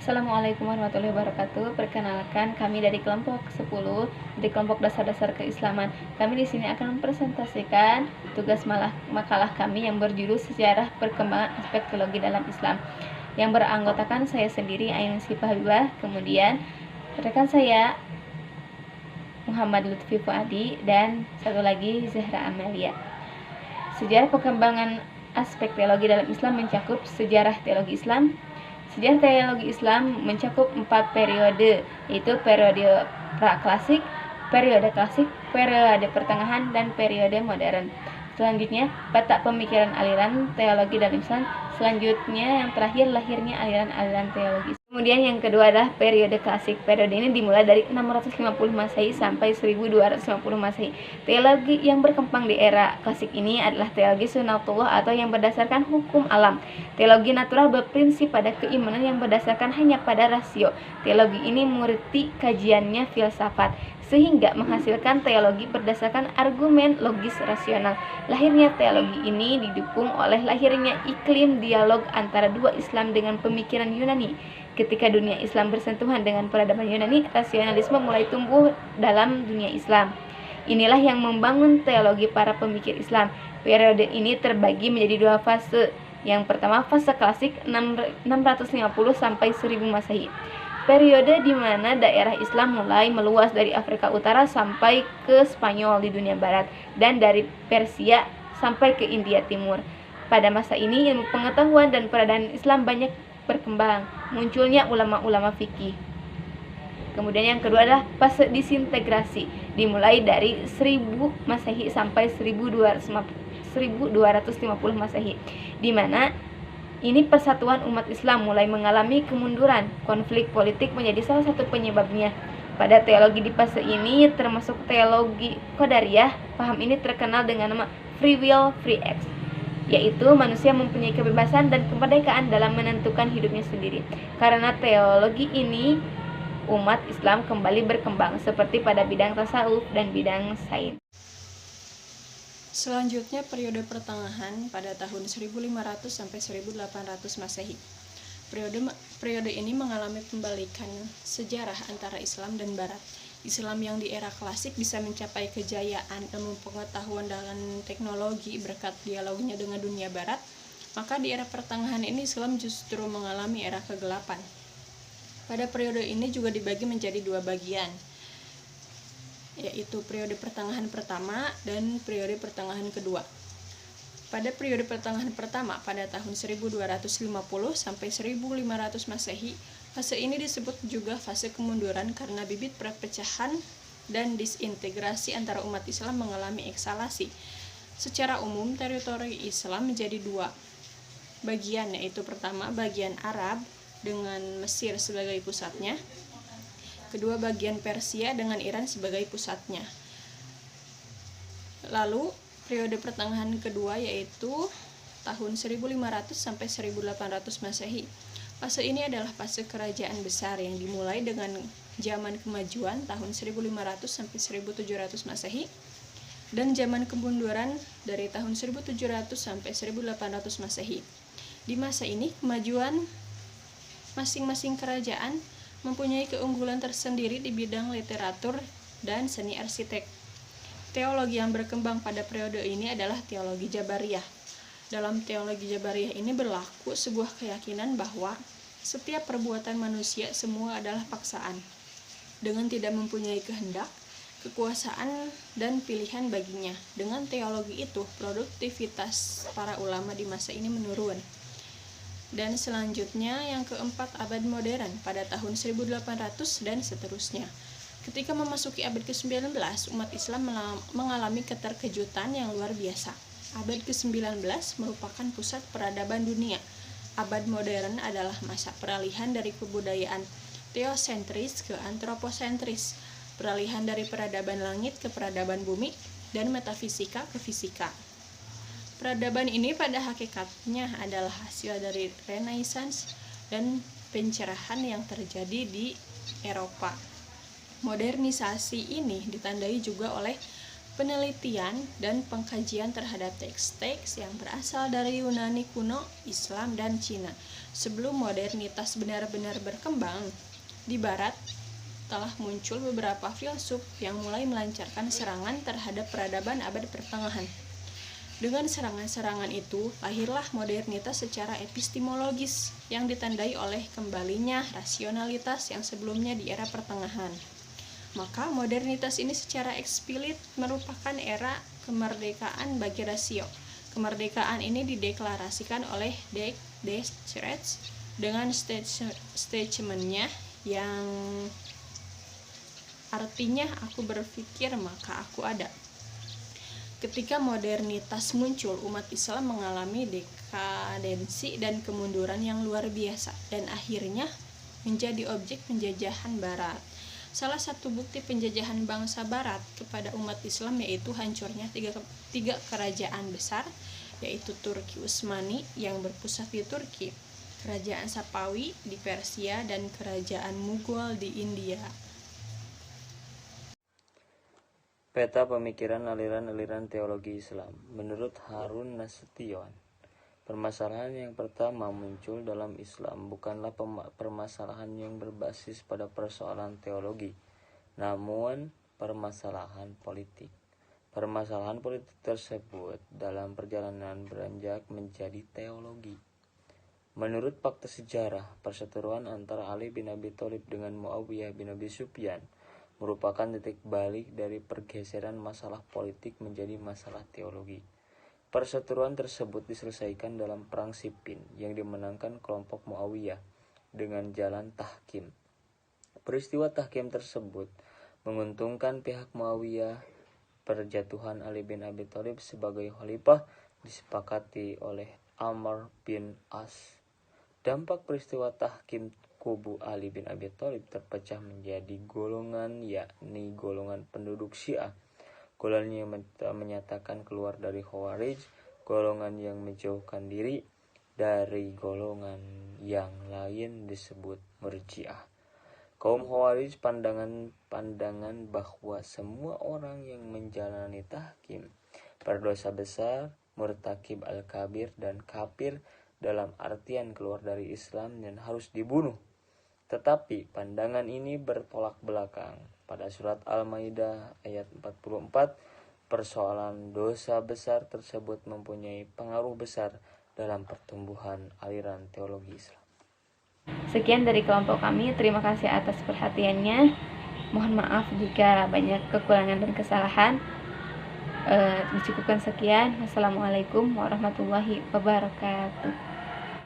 Assalamualaikum warahmatullahi wabarakatuh. Perkenalkan, kami dari kelompok 10 dari kelompok dasar-dasar keislaman. Kami di sini akan mempresentasikan tugas makalah kami yang berjudul Sejarah Perkembangan Aspek Teologi dalam Islam, yang beranggotakan saya sendiri, Ainun Sifah Habibah, kemudian rekan saya Muhammad Lutfi Fuadi, dan satu lagi Zahra Amelia. Sejarah perkembangan aspek teologi dalam Islam mencakup sejarah teologi Islam. Sejarah teologi Islam mencakup 4 periode, yaitu periode pra-klasik, periode klasik, periode pertengahan, dan periode modern. Selanjutnya, peta pemikiran aliran teologi dalam Islam. Selanjutnya, yang terakhir, lahirnya aliran-aliran teologi. Kemudian yang kedua adalah periode klasik. Periode ini dimulai dari 650 Masehi sampai 1250 Masehi. Teologi yang berkembang di era klasik ini adalah teologi sunatullah atau yang berdasarkan hukum alam. Teologi natural berprinsip pada keimanan yang berdasarkan hanya pada rasio. Teologi ini mengerti kajiannya filsafat, sehingga menghasilkan teologi berdasarkan argumen logis rasional. Lahirnya teologi ini didukung oleh lahirnya iklim dialog antara dua Islam dengan pemikiran Yunani. Ketika dunia Islam bersentuhan dengan peradaban Yunani, rasionalisme mulai tumbuh dalam dunia Islam. Inilah yang membangun teologi para pemikir Islam. Periode ini terbagi menjadi dua fase. Yang pertama, fase klasik 650 sampai 1000 Masehi. Periode di mana daerah Islam mulai meluas dari Afrika Utara sampai ke Spanyol di dunia barat, dan dari Persia sampai ke India Timur. Pada masa ini, ilmu pengetahuan dan peradaban Islam banyak berkembang, munculnya ulama-ulama fikih. Kemudian yang kedua adalah fase disintegrasi, dimulai dari 1000 Masehi sampai 1250 Masehi, di mana ini persatuan umat Islam mulai mengalami kemunduran. Konflik politik menjadi salah satu penyebabnya. Pada teologi di fase ini termasuk teologi Qadariyah. Paham ini terkenal dengan nama free will, free act, yaitu manusia mempunyai kebebasan dan kemerdekaan dalam menentukan hidupnya sendiri. Karena teologi ini, umat Islam kembali berkembang seperti pada bidang tasawuf dan bidang sains. Selanjutnya periode pertengahan pada tahun 1500 sampai 1800 Masehi. Periode ini mengalami pembalikan sejarah antara Islam dan Barat. Islam yang di era klasik bisa mencapai kejayaan ilmu pengetahuan dan teknologi berkat dialognya dengan dunia Barat, maka di era pertengahan ini Islam justru mengalami era kegelapan. Pada periode ini juga dibagi menjadi dua bagian, yaitu periode pertengahan pertama dan periode pertengahan kedua. Pada periode pertengahan pertama pada tahun 1250 sampai 1500 Masehi, fase ini disebut juga fase kemunduran karena bibit perpecahan dan disintegrasi antara umat Islam mengalami eksalasi. Secara umum, teritori Islam menjadi dua bagian, yaitu pertama bagian Arab dengan Mesir sebagai pusatnya, kedua bagian Persia dengan Iran sebagai pusatnya. Lalu periode pertengahan kedua yaitu tahun 1500 sampai 1800 Masehi. Fase ini adalah fase kerajaan besar yang dimulai dengan zaman kemajuan tahun 1500 sampai 1700 Masehi dan zaman kemunduran dari tahun 1700 sampai 1800 Masehi. Di masa ini kemajuan masing-masing kerajaan mempunyai keunggulan tersendiri di bidang literatur dan seni arsitek. Teologi yang berkembang pada periode ini adalah teologi Jabariyah. Dalam teologi Jabariyah ini berlaku sebuah keyakinan bahwa setiap perbuatan manusia semua adalah paksaan, dengan tidak mempunyai kehendak, kekuasaan, dan pilihan baginya. Dengan teologi itu, produktivitas para ulama di masa ini menurun. Dan selanjutnya yang keempat, abad modern pada tahun 1800 dan seterusnya. Ketika memasuki abad ke-19, umat Islam mengalami keterkejutan yang luar biasa. Abad ke-19 merupakan pusat peradaban dunia. Abad modern adalah masa peralihan dari kebudayaan teosentris ke antroposentris, peralihan dari peradaban langit ke peradaban bumi, dan metafisika ke fisika. Peradaban ini pada hakikatnya adalah hasil dari Renaissance dan pencerahan yang terjadi di Eropa. Modernisasi ini ditandai juga oleh penelitian dan pengkajian terhadap teks-teks yang berasal dari Yunani kuno, Islam, dan Cina. Sebelum modernitas benar-benar berkembang, di Barat telah muncul beberapa filsuf yang mulai melancarkan serangan terhadap peradaban abad pertengahan. Dengan serangan-serangan itu, lahirlah modernitas secara epistemologis yang ditandai oleh kembalinya rasionalitas yang sebelumnya di era pertengahan. Maka modernitas ini secara eksplisit merupakan era kemerdekaan bagi rasio. Kemerdekaan ini dideklarasikan oleh Descartes dengan statementnya yang artinya aku berpikir maka aku ada. Ketika modernitas muncul, umat Islam mengalami dekadensi dan kemunduran yang luar biasa dan akhirnya menjadi objek penjajahan Barat. Salah satu bukti penjajahan bangsa Barat kepada umat Islam yaitu hancurnya tiga kerajaan besar, yaitu Turki Utsmani yang berpusat di Turki, kerajaan Sapawi di Persia, dan kerajaan Mughal di India. Peta pemikiran aliran-aliran teologi Islam. Menurut Harun Nasution, permasalahan yang pertama muncul dalam Islam bukanlah permasalahan yang berbasis pada persoalan teologi, namun permasalahan politik. Permasalahan politik tersebut dalam perjalanan beranjak menjadi teologi. Menurut fakta sejarah, perseteruan antara Ali bin Abi Thalib dengan Muawiyah bin Abi Sufyan merupakan titik balik dari pergeseran masalah politik menjadi masalah teologi. Perseteruan tersebut diselesaikan dalam Perang Siffin yang dimenangkan kelompok Muawiyah dengan jalan tahkim. Peristiwa tahkim tersebut menguntungkan pihak Muawiyah. Perjatuhan Ali bin Abi Thalib sebagai khalifah disepakati oleh Amr bin As. Dampak peristiwa tahkim kubu Ali bin Abi Thalib terpecah menjadi golongan, yakni golongan penduduk Syiah, golongan yang menyatakan keluar dari Khawarij, golongan yang menjauhkan diri dari golongan yang lain disebut Murji'ah. Kaum Khawarij pandangan bahwa semua orang yang menjalani tahkim berdosa besar, murtakib al-kabir dan kafir dalam artian keluar dari Islam dan harus dibunuh. Tetapi pandangan ini bertolak belakang. Pada surat Al-Maidah ayat 44, persoalan dosa besar tersebut mempunyai pengaruh besar dalam pertumbuhan aliran teologi Islam. Sekian dari kelompok kami, terima kasih atas perhatiannya. Mohon maaf jika banyak kekurangan dan kesalahan. Dicukupkan sekian. Wassalamualaikum warahmatullahi wabarakatuh.